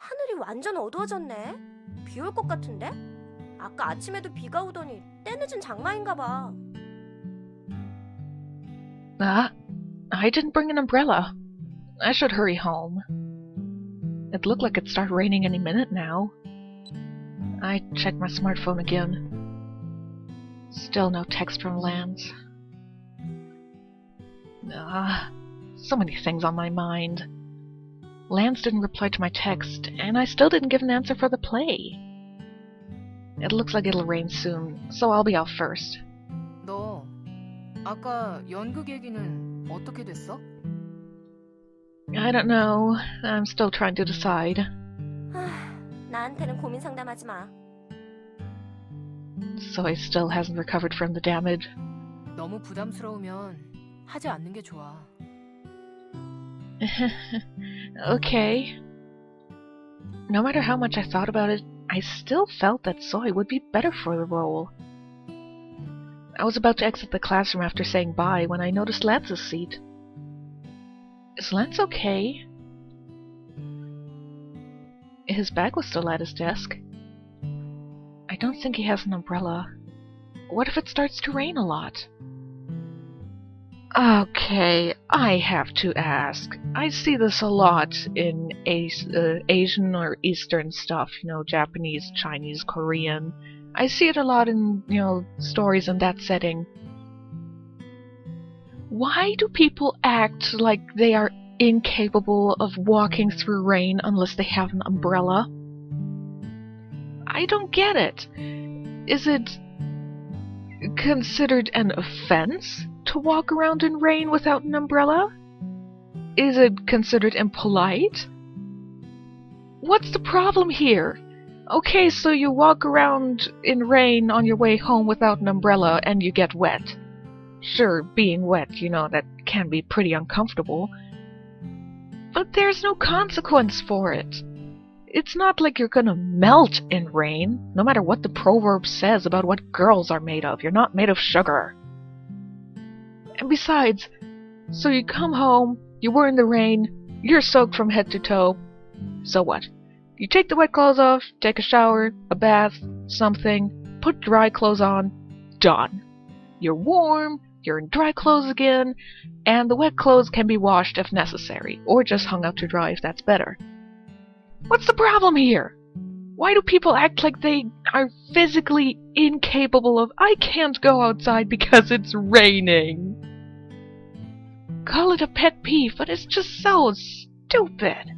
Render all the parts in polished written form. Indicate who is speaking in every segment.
Speaker 1: 하늘이 완전 어두워졌네. 비 올 것 같은데? 아까 아침에도 비가 오더니 때늦은 장마인가 봐.
Speaker 2: Ah, I didn't bring an umbrella. I should hurry home. It looked like it'd start raining any minute now. I checked my smartphone again. Still no text from Lance. So many things on my mind. Lance didn't reply to my text, and I still didn't give an answer for the play. It looks like it'll rain soon, so I'll be out first.
Speaker 3: 너 아까 연극 얘기는 어떻게 됐어?
Speaker 2: I don't know. I'm still trying to decide.
Speaker 1: 나한테는 고민 상담하지 마.
Speaker 2: So he still hasn't recovered from the damage.
Speaker 3: 너무 부담스러우면 하지 않는 게 좋아.
Speaker 2: Okay. No matter how much I thought about it, I still felt that Soy would be better for the role. I was about to exit the classroom after saying bye when I noticed Lance's seat. Is Lance okay? His bag was still at his desk. I don't think he has an umbrella. What if it starts to rain a lot? Okay, I have to ask. I see this a lot in Asian or Eastern stuff, Japanese, Chinese, Korean. I see it a lot in, stories in that setting. Why do people act like they are incapable of walking through rain unless they have an umbrella? I don't get it. Is it considered an offense to walk around in rain without an umbrella? Is it considered impolite? What's the problem here? Okay, so you walk around in rain on your way home without an umbrella and you get wet. Sure, being wet, that can be pretty uncomfortable. But there's no consequence for it. It's not like you're gonna melt in rain, no matter what the proverb says about what girls are made of. You're not made of sugar. And besides, so you come home, you were in the rain, you're soaked from head to toe. So what? You take the wet clothes off, take a shower, a bath, something, put dry clothes on, done. You're warm, you're in dry clothes again, and the wet clothes can be washed if necessary, or just hung out to dry if that's better. What's the problem here? Why do people act like they are physically incapable of, I can't go outside because it's raining? Call it a pet peeve, but it's just so stupid.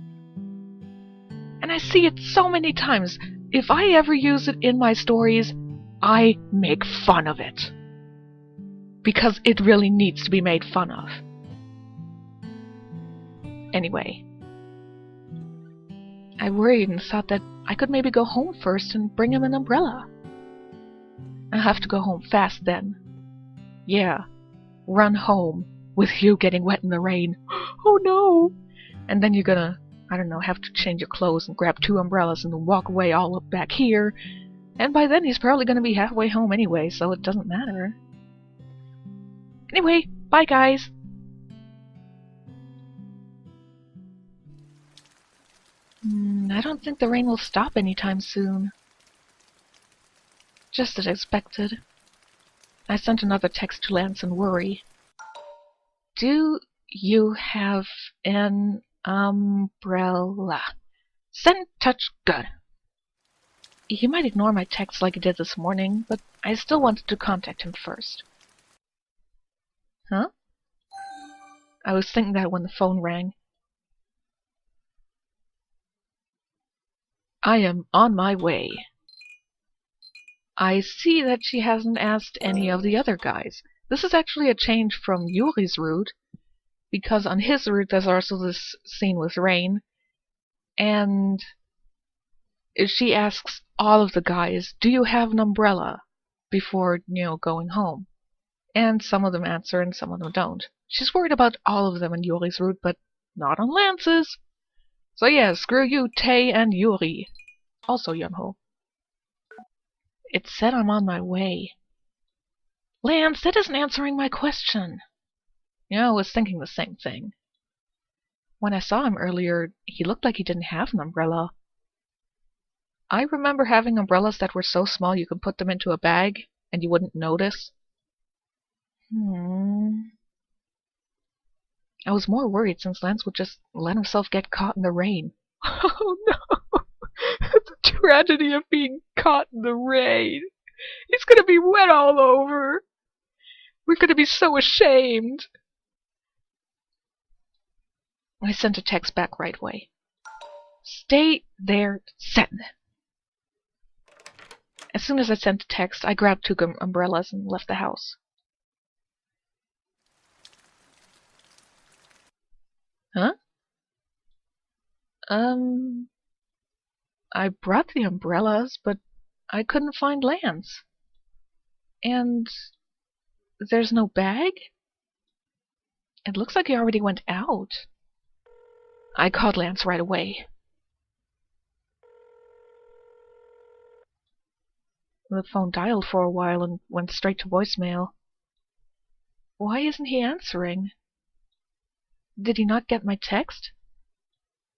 Speaker 2: And I see it so many times. If I ever use it in my stories, I make fun of it. Because it really needs to be made fun of. Anyway. I worried and thought that I could maybe go home first and bring him an umbrella. I'll have to go home fast then. Yeah, run home with you getting wet in the rain. Oh no! And then you're gonna, have to change your clothes and grab 2 umbrellas and then walk away all up back here. And by then he's probably gonna be halfway home anyway, so it doesn't matter. Anyway, bye guys! I don't think the rain will stop anytime soon. Just as expected. I sent another text to Lance in worry. Do you have an umbrella? Send touch good. He might ignore my text like he did this morning, but I still wanted to contact him first. Huh? I was thinking that when the phone rang. I am on my way. I see that she hasn't asked any of the other guys. This is actually a change from Yuri's route, because on his route there's also this scene with rain, and she asks all of the guys, do you have an umbrella? Before, going home. And some of them answer and some of them don't. She's worried about all of them in Yuri's route, but not on Lance's. So yeah, screw you, Tae and Yuri. Also Yunho. It said I'm on my way. Lance, that isn't answering my question. I was thinking the same thing. When I saw him earlier, he looked like he didn't have an umbrella. I remember having umbrellas that were so small you could put them into a bag and you wouldn't notice. I was more worried since Lance would just let himself get caught in the rain. Oh no! The tragedy of being caught in the rain. He's gonna be wet all over. We're gonna be so ashamed. I sent a text back right away. Stay there, Sen. As soon as I sent the text, I grabbed 2 umbrellas and left the house. Huh? I brought the umbrellas, but I couldn't find Lance. And there's no bag? It looks like he already went out. I called Lance right away. The phone dialed for a while and went straight to voicemail. Why isn't he answering? Did he not get my text?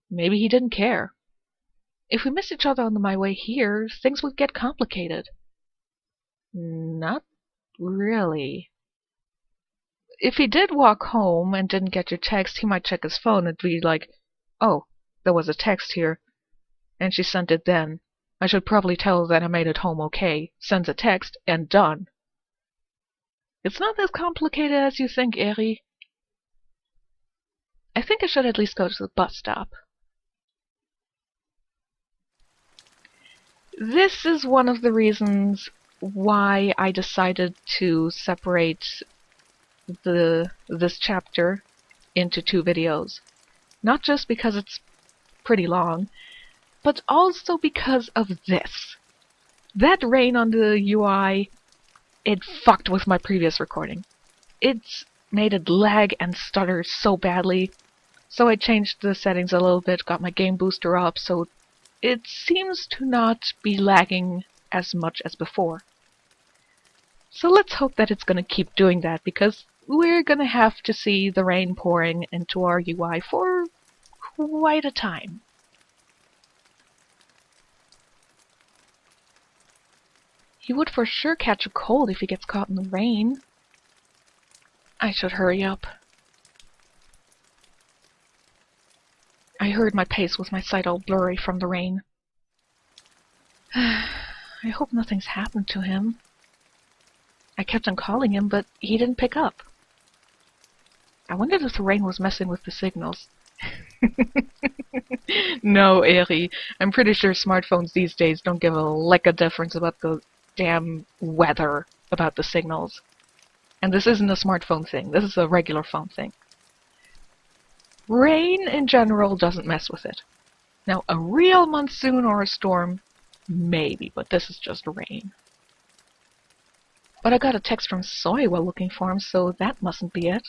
Speaker 2: Maybe he didn't care. If we missed each other on my way here, things would get complicated. Not really. If he did walk home and didn't get your text, he might check his phone and be like, oh, there was a text here, and she sent it then. I should probably tell her that I made it home okay. Sends a text, and done. It's not as complicated as you think, Eri. I think I should at least go to the bus stop. This is one of the reasons why I decided to separate this chapter into 2 videos. Not just because it's pretty long, but also because of this. That rain on the UI, it fucked with my previous recording. It's made it lag and stutter so badly, so I changed the settings a little bit, got my game booster up, so it seems to not be lagging as much as before. So let's hope that it's going to keep doing that, because we're going to have to see the rain pouring into our UI for quite a time. He would for sure catch a cold if he gets caught in the rain. I should hurry up. I hurried my pace with my sight all blurry from the rain. I hope nothing's happened to him. I kept on calling him, but he didn't pick up. I wondered if the rain was messing with the signals. No, Eri. I'm pretty sure smartphones these days don't give a lick of difference about the damn weather about the signals. And this isn't a smartphone thing. This is a regular phone thing. Rain in general doesn't mess with it. Now, a real monsoon or a storm, maybe, but this is just rain. But I got a text from Soy while looking for him, so that mustn't be it.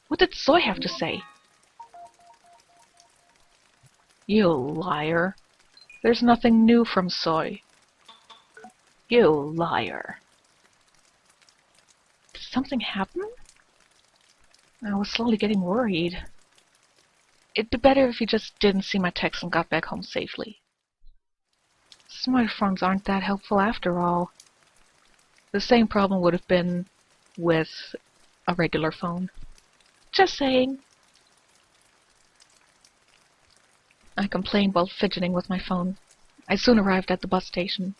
Speaker 2: What did Soy have to say? You liar. There's nothing new from Soy. You liar. Did something happen? I was slowly getting worried. It'd be better if he just didn't see my text and got back home safely. Smartphones aren't that helpful after all. The same problem would have been with a regular phone. Just saying. I complained while fidgeting with my phone. I soon arrived at the bus station.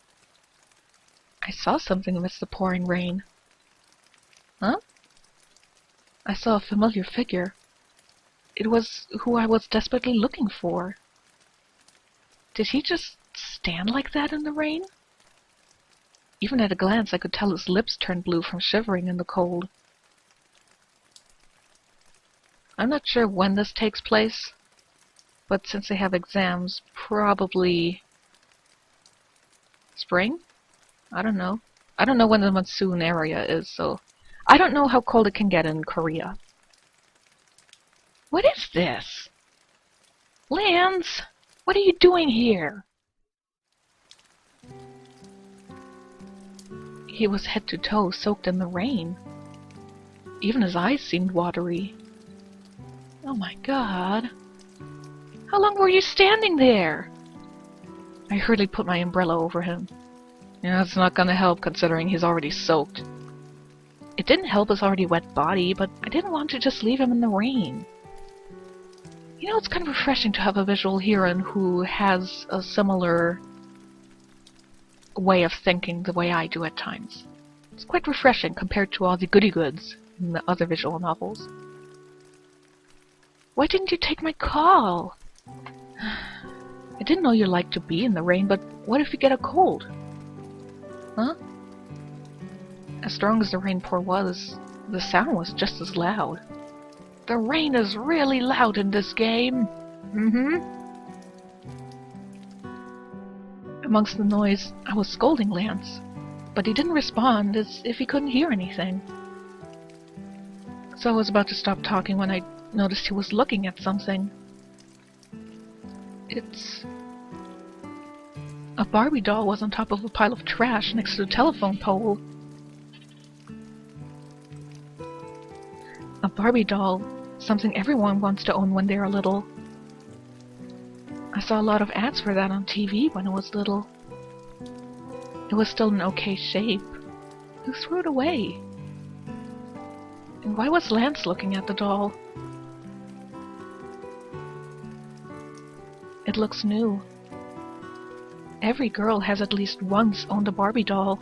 Speaker 2: I saw something amidst the pouring rain. Huh? I saw a familiar figure. It was who I was desperately looking for. Did he just stand like that in the rain? Even at a glance, I could tell his lips turned blue from shivering in the cold. I'm not sure when this takes place, but since they have exams, probably spring? I don't know. I don't know when the monsoon area is, so I don't know how cold it can get in Korea. What is this? Lance, what are you doing here? He was head to toe soaked in the rain. Even his eyes seemed watery. Oh my God. How long were you standing there? I hurriedly put my umbrella over him. Yeah, it's not gonna help considering he's already soaked. It didn't help his already wet body, but I didn't want to just leave him in the rain. You know, it's kind of refreshing to have a visual heroine who has a similar way of thinking the way I do at times. It's quite refreshing compared to all the goody-goods in the other visual novels. Why didn't you take my call? I didn't know you liked to be in the rain, but what if you get a cold? Huh? As strong as the rainpour was, the sound was just as loud. The rain is really loud in this game. Amongst the noise, I was scolding Lance, but he didn't respond, as if he couldn't hear anything. So I was about to stop talking when I noticed he was looking at something. It's... A Barbie doll was on top of a pile of trash next to the telephone pole. A Barbie doll, something everyone wants to own when they're little. I saw a lot of ads for that on TV when I was little. It was still in okay shape. Who threw it away? And why was Lance looking at the doll? It looks new. Every girl has at least once owned a Barbie doll.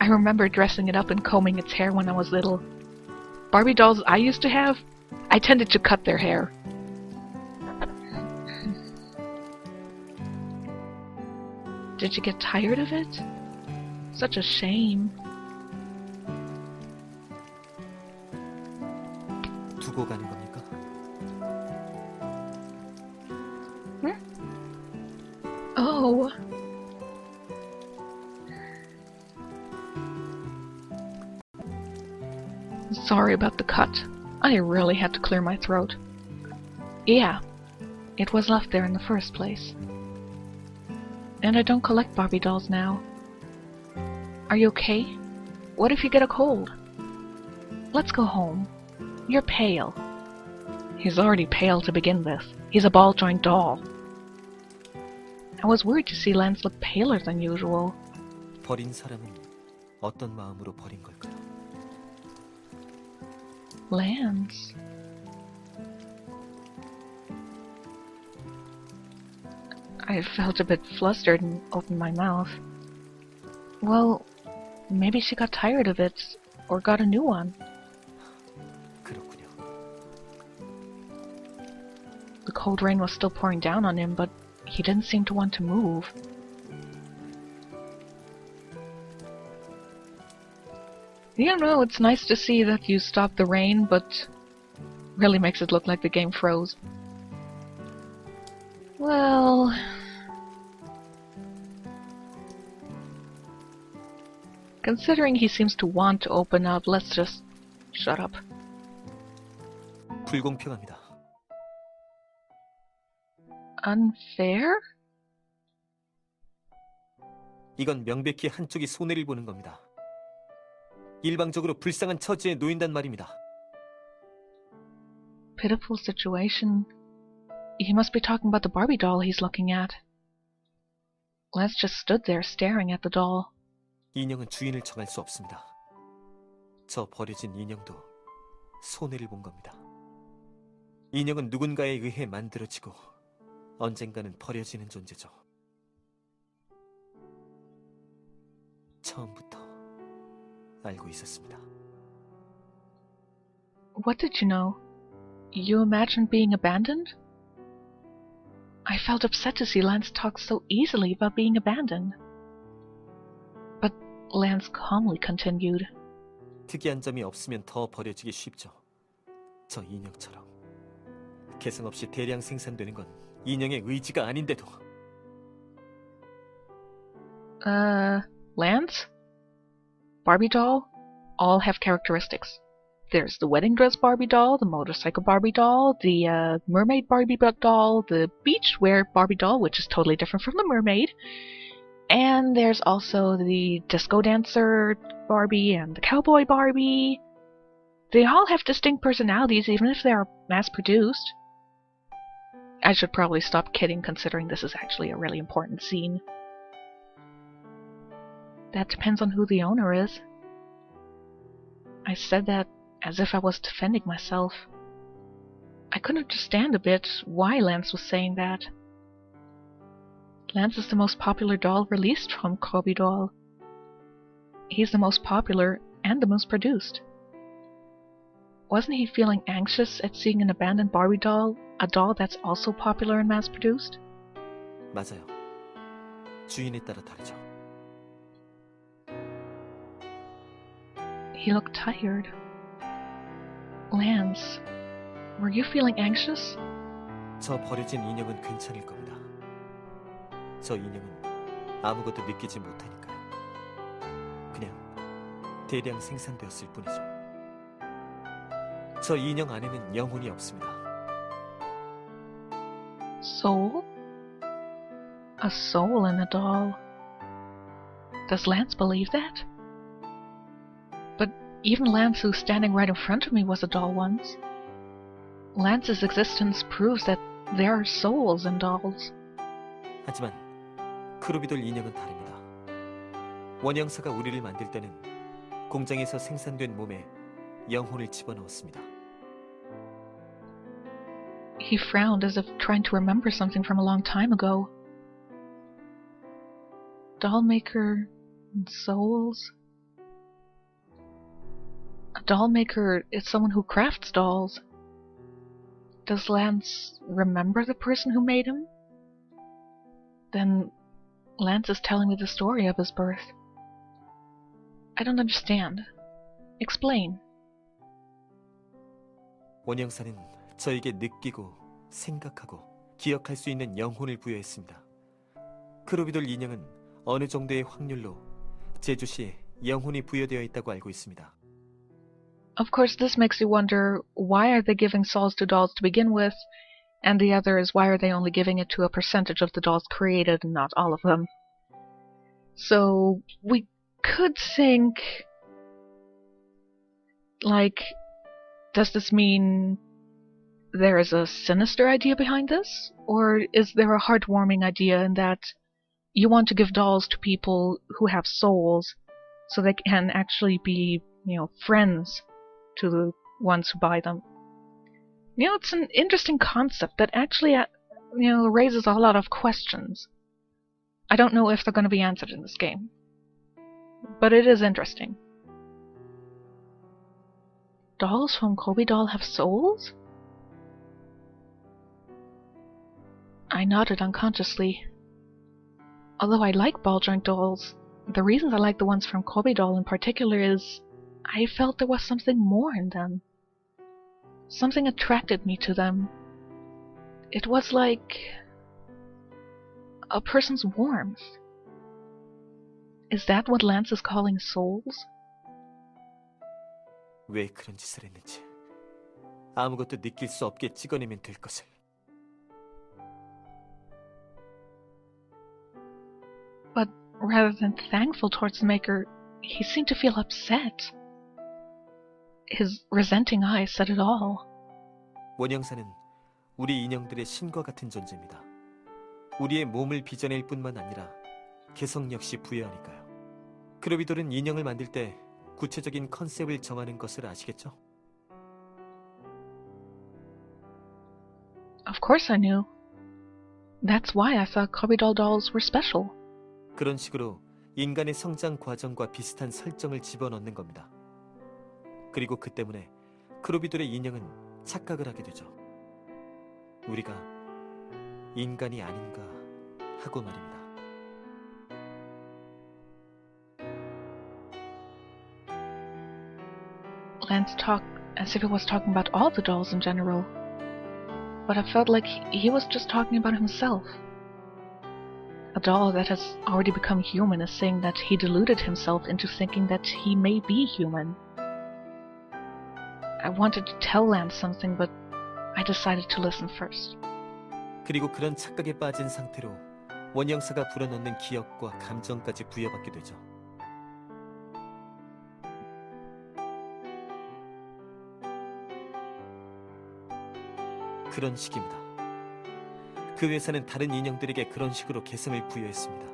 Speaker 2: I remember dressing it up and combing its hair when I was little. Barbie dolls I used to have, I tended to cut their hair. Did you get tired of it? Such a shame.
Speaker 4: 두고 가는 겁니까?
Speaker 2: Oh. Sorry about the cut. I really had to clear my throat. Yeah, it was left there in the first place. And I don't collect Barbie dolls now. Are you okay? What if you get a cold? Let's go home. You're pale. He's already pale to begin with. He's a ball-joint doll. I was worried to see Lance look paler than usual.
Speaker 4: 버린 사람은 어떤 마음으로 버린 걸까요?
Speaker 2: Lance... I felt a bit flustered and opened my mouth. Well, maybe she got tired of it, or got a new one.
Speaker 4: 그렇군요.
Speaker 2: The cold rain was still pouring down on him, but he didn't seem to want to move. You know, it's nice to see that you stopped the rain, but really makes it look like the game froze. Well... Considering he seems to want to open up, let's just shut up.
Speaker 4: 불공평합니다.
Speaker 2: Unfair?
Speaker 4: 이건 명백히 한쪽이 손해를 보는 겁니다. 일방적으로 불쌍한 처지에 놓인단 말입니다.
Speaker 2: Pitiful situation. He must be talking about the Barbie doll he's looking at. Lance just stood there staring at the doll.
Speaker 4: 인형은 주인을 정할 수 없습니다. 저 버려진 인형도 손해를 본 겁니다. 인형은 누군가에 의해 만들어지고 언젠가는 버려지는 존재죠. 처음부터 알고 있었습니다.
Speaker 2: What did you know? You imagined being abandoned? I felt upset to see Lance talk so easily about being abandoned. But Lance calmly continued.
Speaker 4: 특이한 점이 없으면 더 버려지기 쉽죠. 저 인형처럼. 개성 없이 대량 생산되는 건 인형의 의지가 아닌데도.
Speaker 2: Lance? Barbie doll? All have characteristics. There's the wedding dress Barbie doll, the motorcycle Barbie doll, the mermaid Barbie doll, the beachwear Barbie doll, which is totally different from the mermaid, and there's also the disco dancer Barbie and the cowboy Barbie. They all have distinct personalities, even if they are mass-produced. I should probably stop kidding considering this is actually a really important scene. That depends on who the owner is. I said that as if I was defending myself. I couldn't understand a bit why Lance was saying that. Lance is the most popular doll released from Kobe Doll. He's the most popular and the most produced. Wasn't he feeling anxious at seeing an abandoned Barbie doll, a doll that's also popular and mass-produced?
Speaker 4: 맞아요. 주인에 따라 다르죠.
Speaker 2: He looked tired. Lance, were you feeling anxious?
Speaker 4: 저 버려진 인형은 괜찮을 겁니다. 저 인형은 아무것도 느끼지 못하니까요. 그냥 대량 생산되었을 뿐이죠. 저 인형 안에는 영혼이 없습니다.
Speaker 2: Soul? A soul in a doll. Does Lance believe that? But even Lance, who's standing right in front of me, was a doll once. Lance's existence proves that there are souls in dolls.
Speaker 4: 하지만 크루비돌 인형은 다릅니다. 원형사가 우리를 만들 때는 공장에서 생산된 몸에 영혼을 집어넣었습니다.
Speaker 2: He frowned as if trying to remember something from a long time ago. Doll maker and souls? A doll maker is someone who crafts dolls. Does Lance remember the person who made him? Then Lance is telling me the story of his birth. I don't understand. Explain.
Speaker 4: 원형사는 저에게 느끼고 생각하고 기억할 수 있는 영혼을 부여했습니다. 크루비돌 인형은 어느 정도의 확률로 제주시에 영혼이 부여되어 있다고 알고 있습니다.
Speaker 2: Of course, this makes you wonder, why are they giving souls to dolls to begin with? And the other is, why are they only giving it to a percentage of the dolls created and not all of them? So, we could think, like, does this mean there is a sinister idea behind this? Or is there a heartwarming idea in that you want to give dolls to people who have souls so they can actually be, friends to the ones who buy them? It's an interesting concept that actually, raises a lot of questions. I don't know if they're going to be answered in this game, but it is interesting. Dolls from Kobe Doll have souls? I nodded unconsciously. Although I like ball joint dolls, the reason I like the ones from Kobe Doll in particular is I felt there was something more in them. Something attracted me to them. It was like a person's warmth. Is that what Lance is calling souls?
Speaker 4: 왜 그런 짓을 했는지 아무것도 느낄 수 없게 찍어내면 될 것을.
Speaker 2: But rather than thankful towards the maker, he seemed to feel upset. His resenting eyes said it all.
Speaker 4: 원형사는 우리 인형들의 신과 같은 존재입니다. 우리의 몸을 빚어낼 뿐만 아니라 개성 역시 부여하니까요. 크루비돌은 인형을 만들 때 구체적인 컨셉을 정하는 것을 아시겠죠?
Speaker 2: Of course I knew. That's why I thought Kobe Doll dolls were special.
Speaker 4: 그런 식으로 인간의 성장 과정과 비슷한 설정을 집어넣는 겁니다. 그리고 그 때문에 크루비돌의 인형은 착각을 하게 되죠. 우리가 인간이 아닌가 하고 말입니다.
Speaker 2: Lance talked as if he was talking about all the dolls in general. But I felt like he was just talking about himself. A doll that has already become human is saying that he deluded himself into thinking that he may be human. I wanted to tell Lance something, but I decided to listen first.
Speaker 4: 그리고 그런 착각에 빠진 상태로 원형사가 불어넣는 기억과 감정까지 부여받게 되죠. 그런 식입니다. 그 회사는 다른 인형들에게 그런 식으로 개성을 부여했습니다.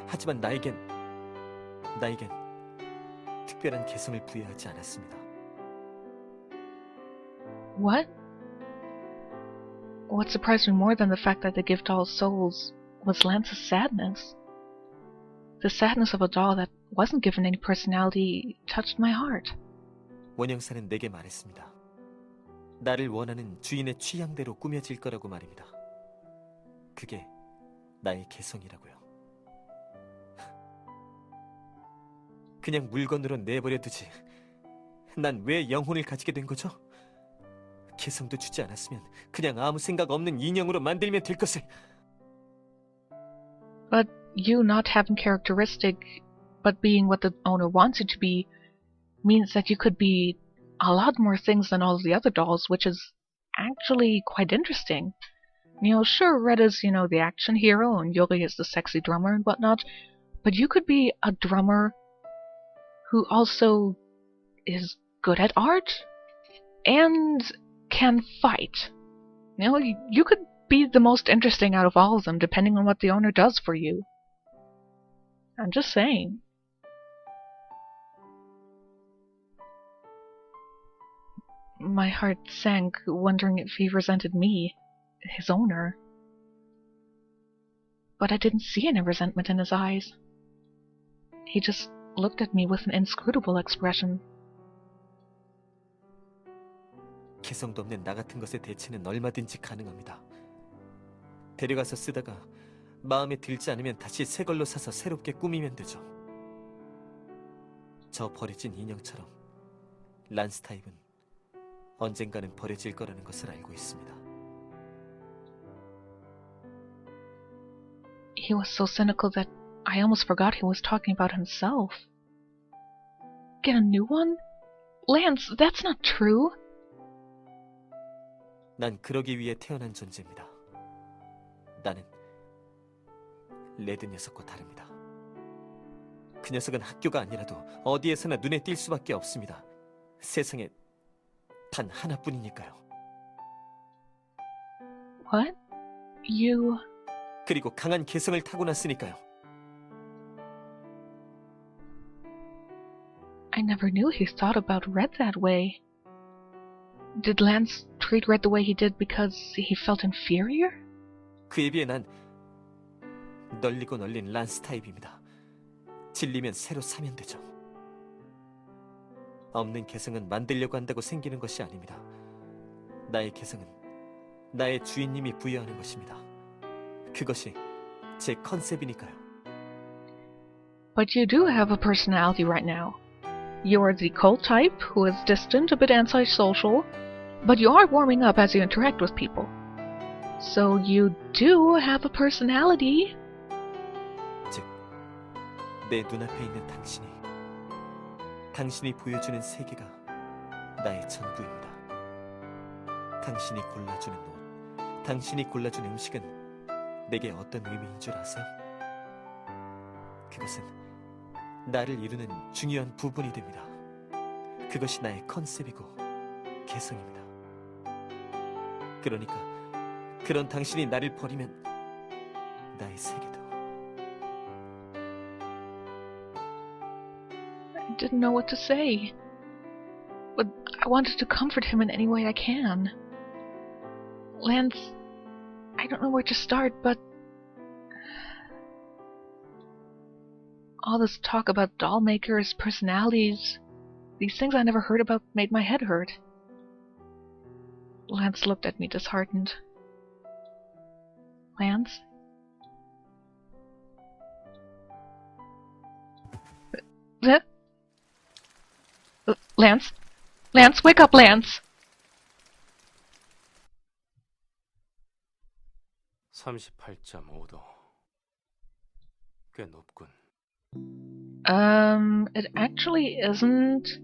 Speaker 4: 하지만 나에겐 특별한 개성을 부여하지 않았습니다.
Speaker 2: What? What surprised me more than the fact that they give dolls souls was Lance's sadness. The sadness of a doll that wasn't given any personality touched my heart.
Speaker 4: 원형사는 내게 말했습니다. 나를 원하는 주인의 취향대로 꾸며질 거라고 말입니다. 그게 나의 개성이라고요. 그냥 물건으로 내버려 두지. 난 왜 영혼을 가지게 된 거죠? 개성도 주지 않았으면 그냥 아무 생각 없는 인형으로 만들면 될 것을.
Speaker 2: But you not having characteristic, but being what the owner wants you to be, means that you could be a lot more things than all of the other dolls, which is actually quite interesting. You know, sure, Red is, you know, the action hero, and Yuri is the sexy drummer and whatnot, but you could be a drummer who also is good at art and can fight. You know, you could be the most interesting out of all of them, depending on what the owner does for you. I'm just saying. My heart sank, wondering if he resented me, his owner. But I didn't see any resentment in his eyes. He just looked at me with an inscrutable expression.
Speaker 4: 개성도 없는 나 같은 것의 대체는 얼마든지 가능합니다. 데려가서 쓰다가 마음에 들지 않으면 다시 새 걸로 사서 새롭게 꾸미면 되죠. 저 버려진 인형처럼 란스 타입은 언젠가는 버려질 거라는 것을 알고 있습니다.
Speaker 2: He was so cynical that I almost forgot he was talking about himself. Get a new one? Lance, that's not true.
Speaker 4: 난 그러기 위해 태어난 존재입니다. 나는 레드 녀석과 다릅니다. 그 녀석은 학교가 아니라도 어디에서나 눈에 띌 수밖에 없습니다. 세상에 단 하나뿐이니까요.
Speaker 2: What? You...
Speaker 4: 그리고 강한 개성을 타고났으니까요.
Speaker 2: I never knew he thought about Red that way. Did Lance treat Red the way he did because he felt inferior?
Speaker 4: 그에 비해 난 널리고 널린 란스 타입입니다. 질리면 새로 사면 되죠. 없는 개성은 만들려고 한다고 생기는 것이 아닙니다. 나의 개성은 나의 주인님이 부여하는 것입니다. 그것이 제 컨셉이니까요.
Speaker 2: But you do have a personality right now. You are the cold type, who is distant, a bit antisocial, but you are warming up as you interact with people. So you do have a personality.
Speaker 4: 즉, 내 눈앞에 있는 당신이 보여주는 세계가 나의 전부입니다. 당신이 골라주는 옷, 당신이 골라준 음식은 내게 어떤 의미인 줄 아세요? 그것은 나를 이루는 중요한 부분이 됩니다. 그것이 나의 컨셉이고 개성입니다. 그러니까 그런 당신이 나를 버리면 나의 세계도.
Speaker 2: I didn't know what to say. But I wanted to comfort him in any way I can. Lance, I don't know where to start, but... all this talk about doll makers, personalities, these things I never heard about made my head hurt. Lance looked at me disheartened. Lance? Lance? Lance, wake up, Lance!
Speaker 5: 38.5도. 꽤 높군.
Speaker 2: It actually isn't.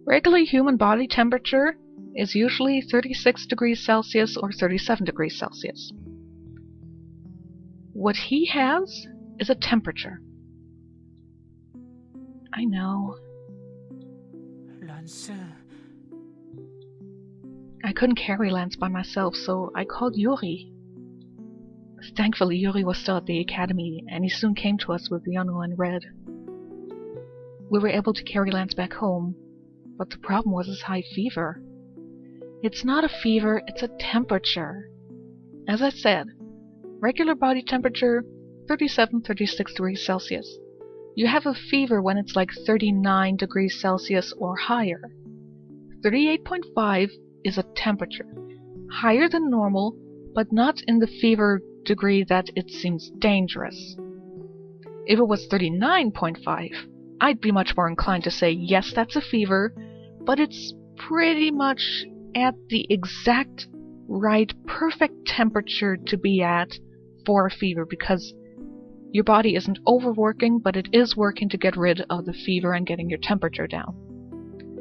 Speaker 2: Regular human body temperature is usually 36 degrees Celsius or 37 degrees Celsius. What he has is a temperature. I know.
Speaker 5: 란스.
Speaker 2: I couldn't carry Lance by myself, so I called Yuri. Thankfully, Yuri was still at the academy, and he soon came to us with Yano and Red. We were able to carry Lance back home, but the problem was his high fever. It's not a fever, it's a temperature. As I said, regular body temperature, 37-36 degrees Celsius. You have a fever when it's like 39 degrees Celsius or higher. 38.5 is a temperature, higher than normal, but not in the fever degree that it seems dangerous. If it was 39.5, I'd be much more inclined to say, yes, that's a fever, but it's pretty much at the exact right, perfect temperature to be at for a fever, because your body isn't overworking, but it is working to get rid of the fever and getting your temperature down.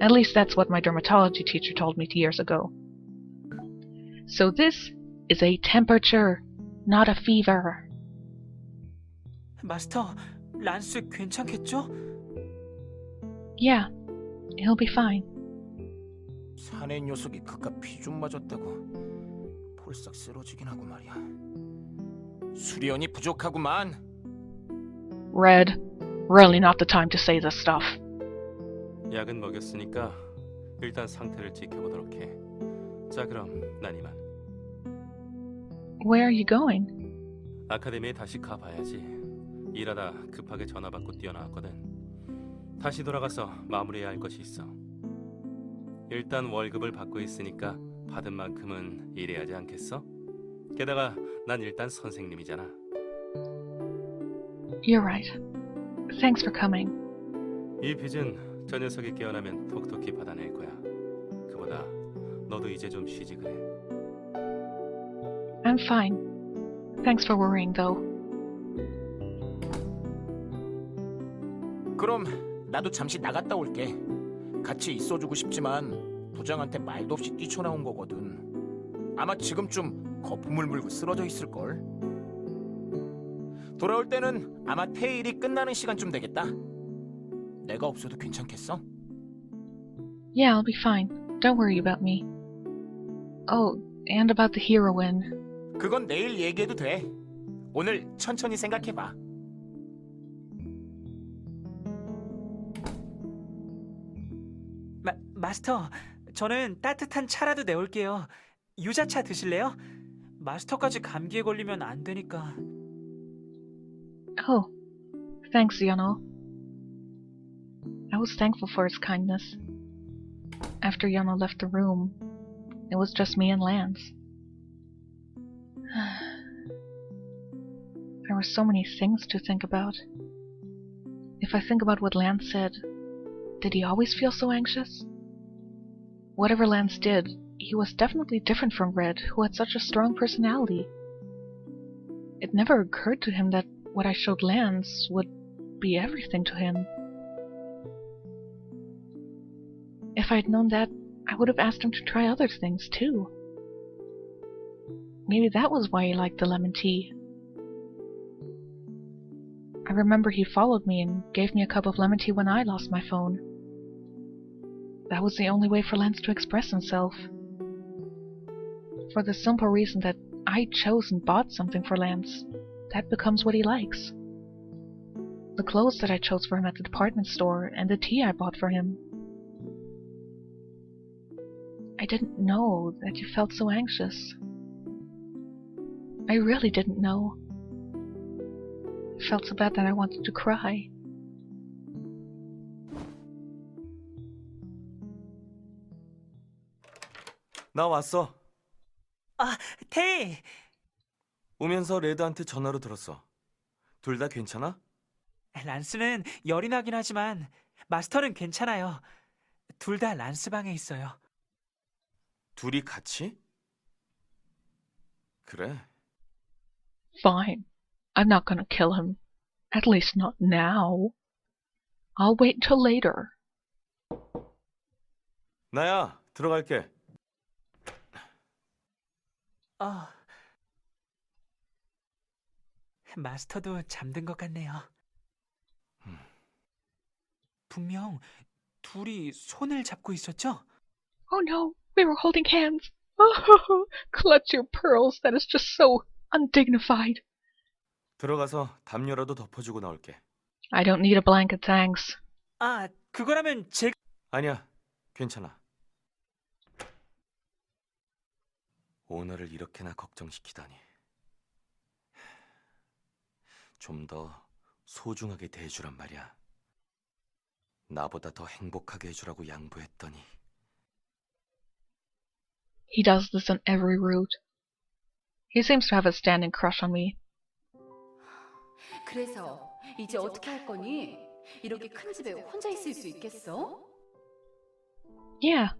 Speaker 2: At least that's what my dermatology teacher told me 2 years ago. So this is a temperature, not a fever.
Speaker 6: 마스터, 란스 괜찮겠죠?
Speaker 2: Yeah, he'll be fine.
Speaker 7: 사내 녀석이 그깟 피 좀 맞았다고 폴싹 쓰러지긴 하고 말이야. 수련이 부족하구만.
Speaker 2: Red, really not the time to say this stuff.
Speaker 5: 약은 먹였으니까 일단 상태를 지켜보도록 해. 자, 그럼 난 이만.
Speaker 2: Where are you going?
Speaker 5: 아카데미에 다시 가봐야지. 일하다 급하게 전화 받고 뛰어나왔거든. 다시 돌아가서 마무리해야 할 것이 있어. 일단 월급을 받고 있으니까 받은 만큼은 일해야 하지 않겠어? 게다가 난 일단 선생님이잖아.
Speaker 2: You're right. Thanks for coming.
Speaker 5: 이 빚은 저 녀석이 깨어나면 톡톡히 받아낼 거야. 그보다 너도 이제 좀 쉬지 그래.
Speaker 2: I'm fine. Thanks for worrying, though.
Speaker 7: 그럼 나도 잠시 나갔다 올게. 같이 있어주고 싶지만 부장한테 말도 없이 뛰쳐나온 거거든. 아마 지금쯤 거품을 물고 쓰러져 있을걸. 돌아올 때는 아마 퇴일이 끝나는 시간쯤 되겠다. 내가 없어도 괜찮겠어?
Speaker 2: Yeah, I'll be fine. Don't worry about me. Oh, and about the heroine.
Speaker 7: 그건 내일 얘기해도 돼. 오늘 천천히 생각해봐.
Speaker 6: 마스터, 저는 따뜻한 차라도 내올게요. 유자차 드실래요? 마스터까지 감기에 걸리면 안 되니까.
Speaker 2: Oh, thanks, Yano. I was thankful for his kindness. After Yano left the room, it was just me and Lance. There were so many things to think about. If I think about what Lance said, did he always feel so anxious? Whatever Lance did, he was definitely different from Red, who had such a strong personality. It never occurred to him that what I showed Lance would be everything to him. If I'd known that, I would have asked him to try other things too. Maybe that was why he liked the lemon tea. I remember he followed me and gave me a cup of lemon tea when I lost my phone. That was the only way for Lance to express himself. For the simple reason that I chose and bought something for Lance, that becomes what he likes. The clothes that I chose for him at the department store and the tea I bought for him. I didn't know that you felt so anxious. I really didn't know. I felt so bad that I wanted to cry.
Speaker 4: 나 왔어.
Speaker 6: 아, 테이!
Speaker 4: 오면서 레드한테 전화로 들었어. 둘 다 괜찮아?
Speaker 6: 란스는 열이 나긴 하지만 마스터는 괜찮아요. 둘 다 란스 방에 있어요.
Speaker 4: 둘이 같이? 그래.
Speaker 2: Fine. I'm not gonna kill him. At least not now. I'll wait till later.
Speaker 4: 나야, 들어갈게.
Speaker 6: 마스터도 잠든 것 같네요. 분명 둘이 손을 잡고 있었죠?
Speaker 2: Oh no, we were holding hands. Oh, clutch your pearls. That is just so Undignified.
Speaker 5: 들어가서 담요라도 덮어주고 나올게.
Speaker 2: I don't need a blanket, thanks.
Speaker 6: 아, 그거라면 제가
Speaker 5: 아니야, 괜찮아. 오너를 이렇게나 걱정시키다니. 좀 더 소중하게 대해주란 말이야. 나보다 더 행복하게 해주라고 양보했더니.
Speaker 2: He does this on every route. He seems to have a standing crush on me.
Speaker 8: 그래서 이제 어떻게 할 거니? 이렇게 큰 집에 혼자 있을 수 있겠어?
Speaker 2: Yeah,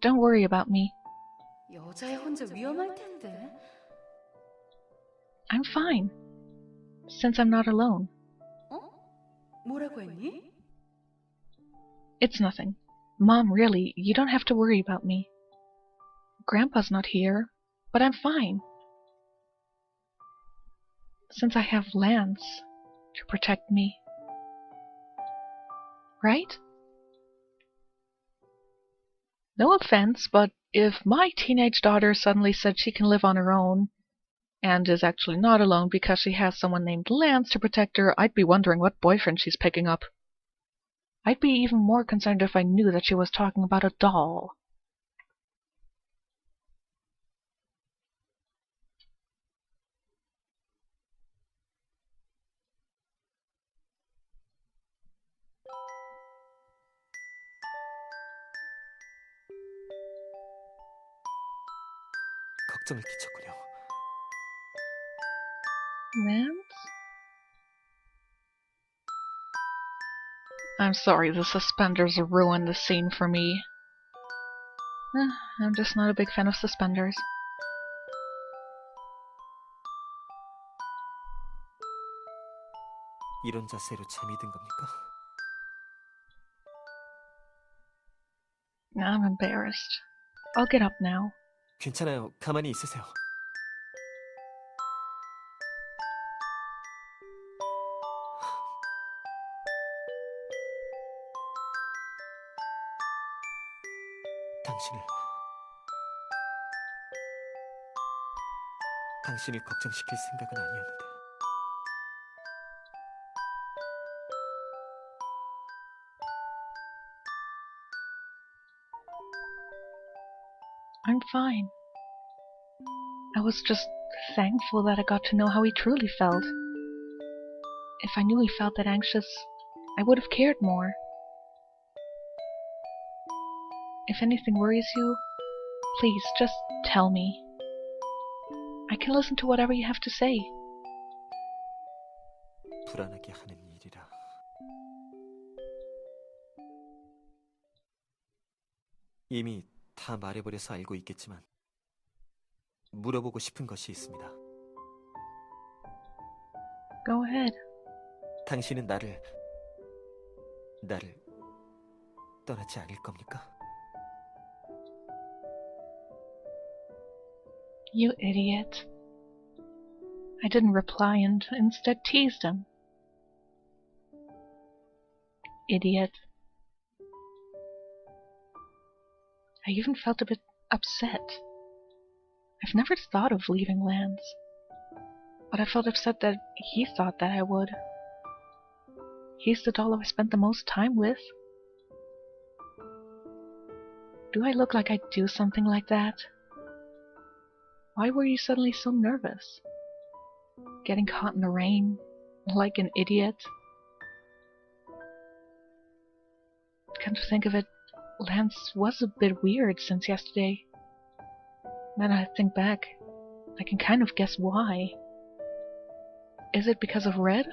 Speaker 2: don't worry about me.
Speaker 8: 여자애 혼자 위험할 텐데.
Speaker 2: I'm fine. Since I'm not alone.
Speaker 8: 어? 뭐라고 했니?
Speaker 2: It's nothing. Mom, really, you don't have to worry about me. Grandpa's not here, but I'm fine. Since I have Lance to protect me. Right? No offense, but if my teenage daughter suddenly said she can live on her own, and is actually not alone because she has someone named Lance to protect her, I'd be wondering what boyfriend she's picking up. I'd be even more concerned if I knew that she was talking about a doll.
Speaker 4: 걱정을 끼쳤군요.
Speaker 2: Lance? I'm sorry, the suspenders ruined the scene for me. I'm just not a big fan of suspenders.
Speaker 4: 이런 자세로 잠이 든 겁니까?
Speaker 2: I'm embarrassed. I'll get up now.
Speaker 4: 괜찮아요. 가만히 있으세요. 당신을 걱정시킬 생각은 아니었는데.
Speaker 2: I'm fine. I was just thankful that I got to know how he truly felt. If I knew he felt that anxious, I would have cared more. If anything worries you, please just tell me. I can listen to whatever you have to say.
Speaker 4: 불안하게 하는 일이라. 이미 다 말해버려서 알고 있겠지만 물어보고 싶은 것이 있습니다.
Speaker 2: Go ahead.
Speaker 4: 당신은 나를 떠나지 않을 겁니까?
Speaker 2: You idiot. I didn't reply and instead teased him. Idiot. I even felt a bit upset. I've never thought of leaving Lance, but I felt upset that he thought that I would. He's the doll I spent the most time with. Do I look like I'd do something like that? Why were you suddenly so nervous? Getting caught in the rain, like an idiot? Come to think of it, Lance was a bit weird since yesterday. Now that I think back, I can kind of guess why. Is it because of Red?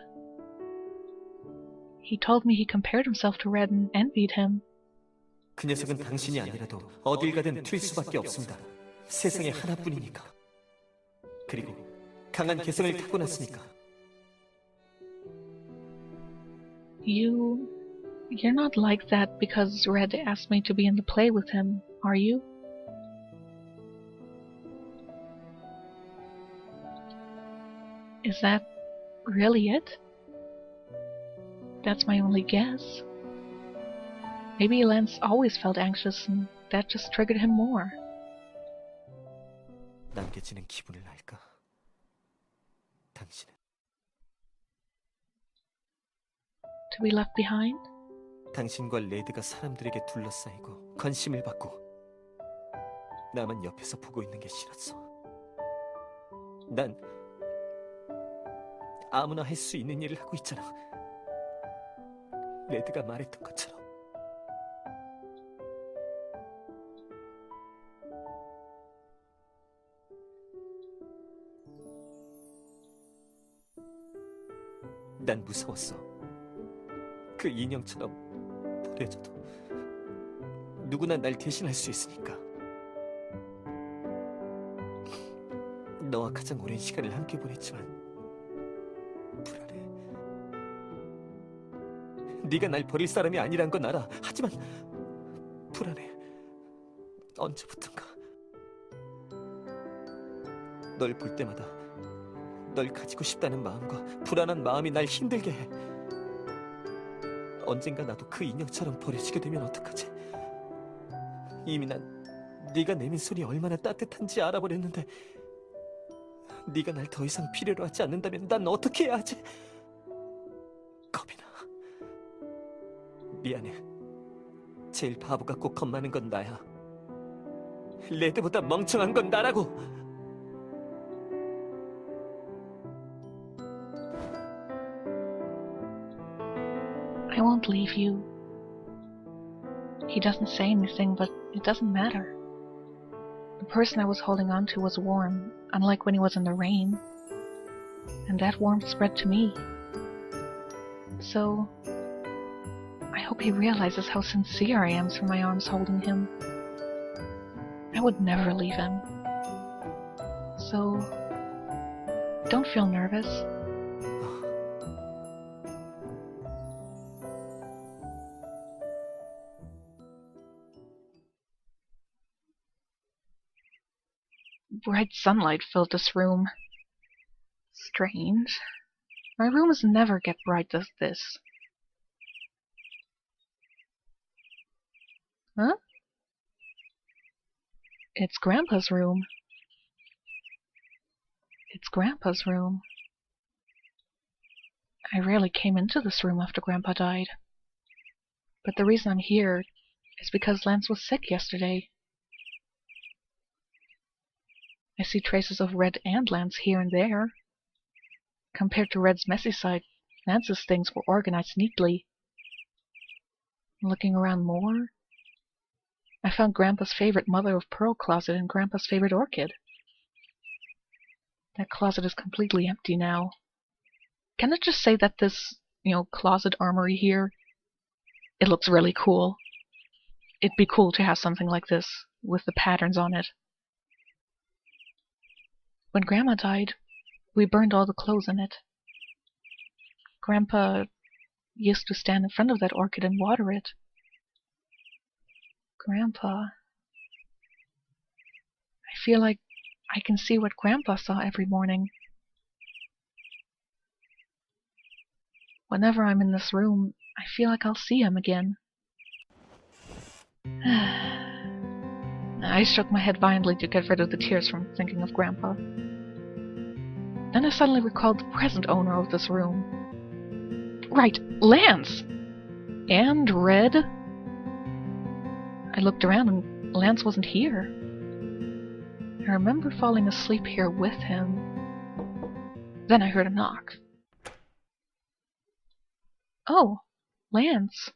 Speaker 2: He told me he compared himself to Red and envied him.
Speaker 4: 그 녀석은 당신이 아니라도 어딜 가든 튈 수밖에 없습니다. 세상에 하나뿐이니까. 그리고 강한 개성을 타고났으니까.
Speaker 2: You're not like that because Red asked me to be in the play with him, are you? Is that really it? That's my only guess. Maybe Lance always felt anxious and that just triggered him more.
Speaker 4: 남겨지는 기분을 알까? 당신은
Speaker 2: To be left behind?
Speaker 4: 당신과 레드가 사람들에게 둘러싸이고 관심을 받고 나만 옆에서 보고 있는 게 싫었어. 난 아무나 할 수 있는 일을 하고 있잖아. 레드가 말했던 것처럼. 난 무서웠어. 그 인형처럼 버려져도 누구나 날 대신할 수 있으니까. 너와 가장 오랜 시간을 함께 보냈지만 불안해. 네가 날 버릴 사람이 아니란 건 알아. 하지만 불안해. 언제부턴가 널 볼 때마다 널 가지고 싶다는 마음과 불안한 마음이 날 힘들게 해. 언젠가 나도 그 인형처럼 버려지게 되면 어떡하지? 이미 난 네가 내민 소리 얼마나 따뜻한지 알아버렸는데 네가 날 더 이상 필요로 하지 않는다면 난 어떻게 해야 하지? 겁이 나. 미안해. 제일 바보 같고 겁 많은 건 나야. 레드보다 멍청한 건 나라고.
Speaker 2: I won't leave you. He doesn't say anything, but it doesn't matter. The person I was holding on to was warm, unlike when he was in the rain. And that warmth spread to me. So, I hope he realizes how sincere I am through my arms holding him. I would never leave him. So, don't feel nervous. Bright sunlight filled this room. Strange. My rooms never get bright as this. Huh? It's Grandpa's room. It's Grandpa's room. I rarely came into this room after Grandpa died. But the reason I'm here is because Lance was sick yesterday. I see traces of Red and Lance here and there. Compared to Red's messy side, Lance's things were organized neatly. Looking around more, I found Grandpa's favorite mother-of-pearl closet and Grandpa's favorite orchid. That closet is completely empty now. Can I just say that this, closet armory here, it looks really cool. It'd be cool to have something like this, with the patterns on it. When Grandma died, we burned all the clothes in it. Grandpa used to stand in front of that orchid and water it. Grandpa... I feel like I can see what Grandpa saw every morning. Whenever I'm in this room, I feel like I'll see him again. I shook my head violently to get rid of the tears from thinking of Grandpa. Then I suddenly recalled the present owner of this room. Right, Lance! And Red. I looked around and Lance wasn't here. I remember falling asleep here with him. Then I heard a knock. Oh, Lance.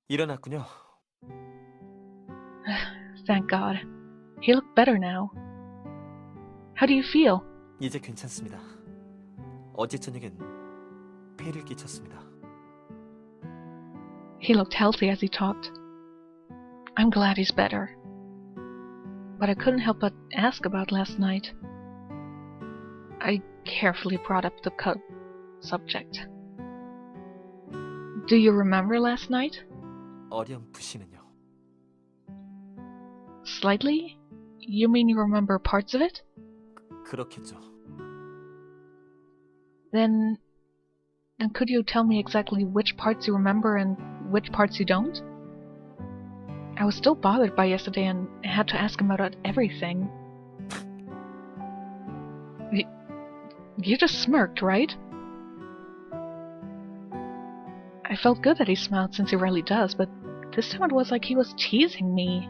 Speaker 4: 일어났군요.
Speaker 2: Thank God. He looked better now. How do you feel?
Speaker 4: 이제 괜찮습니다. 어제 저녁엔 폐를 끼쳤습니다.
Speaker 2: He looked healthy as he talked. I'm glad he's better. But I couldn't help but ask about last night. I carefully brought up the subject. Do you remember last night?
Speaker 4: 어렴풋이는요.
Speaker 2: Slightly? You mean you remember parts of it?
Speaker 4: 그렇겠죠.
Speaker 2: Then could you tell me exactly which parts you remember and which parts you don't? I was still bothered by yesterday and had to ask him about everything. You just smirked, right? I felt good that he smiled since he rarely does, but this time it was like he was teasing me.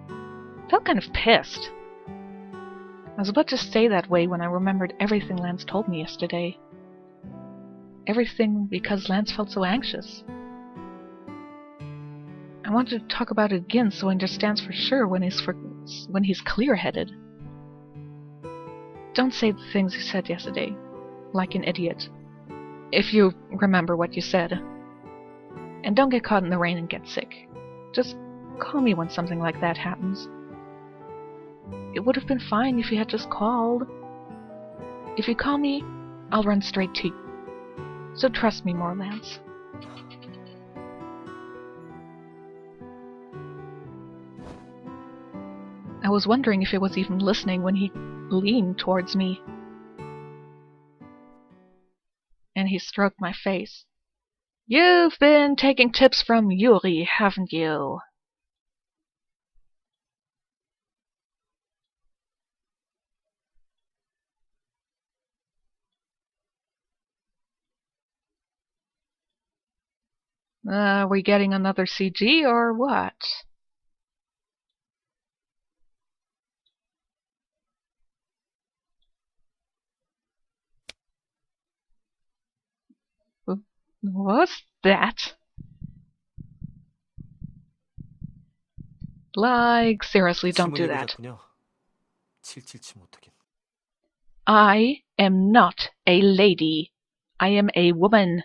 Speaker 2: I felt kind of pissed. I was about to stay that way when I remembered everything Lance told me yesterday. Everything because Lance felt so anxious. I wanted to talk about it again so he understands for sure when he's clear-headed. Don't say the things you said yesterday, like an idiot. If you remember what you said. And don't get caught in the rain and get sick. Just call me when something like that happens. It would have been fine if you had just called. If you call me, I'll run straight to you. So trust me more, Lance. I was wondering if he was even listening when he leaned towards me. And he stroked my face. You've been taking tips from Yuri, haven't you? We getting another CG or what? What's that? Like, seriously, don't do that.
Speaker 4: 잤군요. 777 못하긴.
Speaker 2: I am not a lady. I am a woman.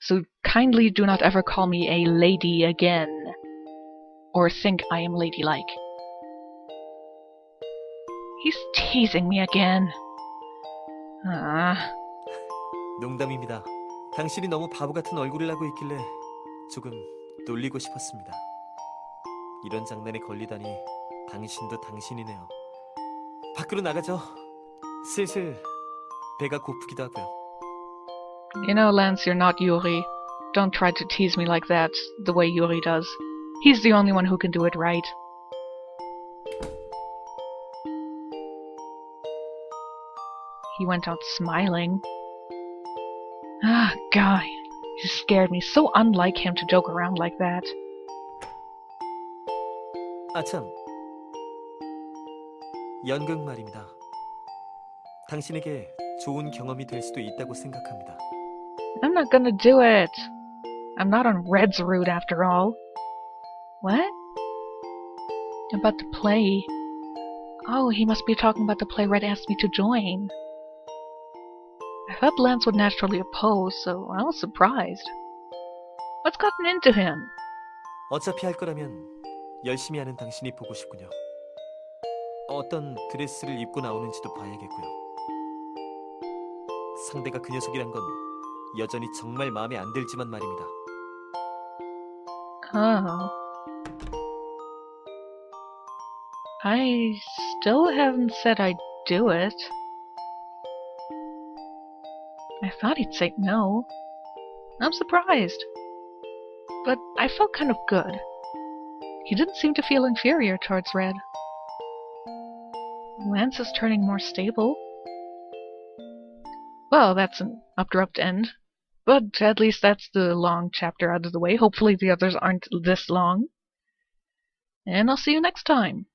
Speaker 2: So kindly do not ever call me a lady again. Or think I am ladylike. He's teasing me again.
Speaker 4: 농담입니다. 당신이 너무 바보 같은 얼굴을 하고 있길래 조금 놀리고 싶었습니다. 이런 장난에 걸리다니 당신도 당신이네요. 밖으로 나가죠. 슬슬 배가 고프기도 하고요.
Speaker 2: You know, Lance, you're not Yuri. Don't try to tease me like that, the way Yuri does. He's the only one who can do it right. He went out smiling. God, he scared me. So unlike him to joke around like that.
Speaker 4: 아참, 연극 말입니다. 당신에게 좋은 경험이 될 수도 있다고 생각합니다.
Speaker 2: I'm not gonna do it. I'm not on Red's route after all. What? About the play. Oh, he must be talking about the play Red asked me to join. I thought Lance would naturally oppose, so I was surprised. What's gotten into him?
Speaker 4: 어차피 할 거라면 열심히 하는 당신이 보고 싶군요. 어떤 드레스를 입고 나오는지도 봐야겠고요. 상대가 그 녀석이란 건 여전히 정말 마음에 안 들지만 말입니다.
Speaker 2: Oh. I still haven't said I'd do it. I thought he'd say no. I'm surprised. But I felt kind of good. He didn't seem to feel inferior towards Red. Lance is turning more stable. Well, that's an abrupt end. But at least that's the long chapter out of the way. Hopefully the others aren't this long. And I'll see you next time.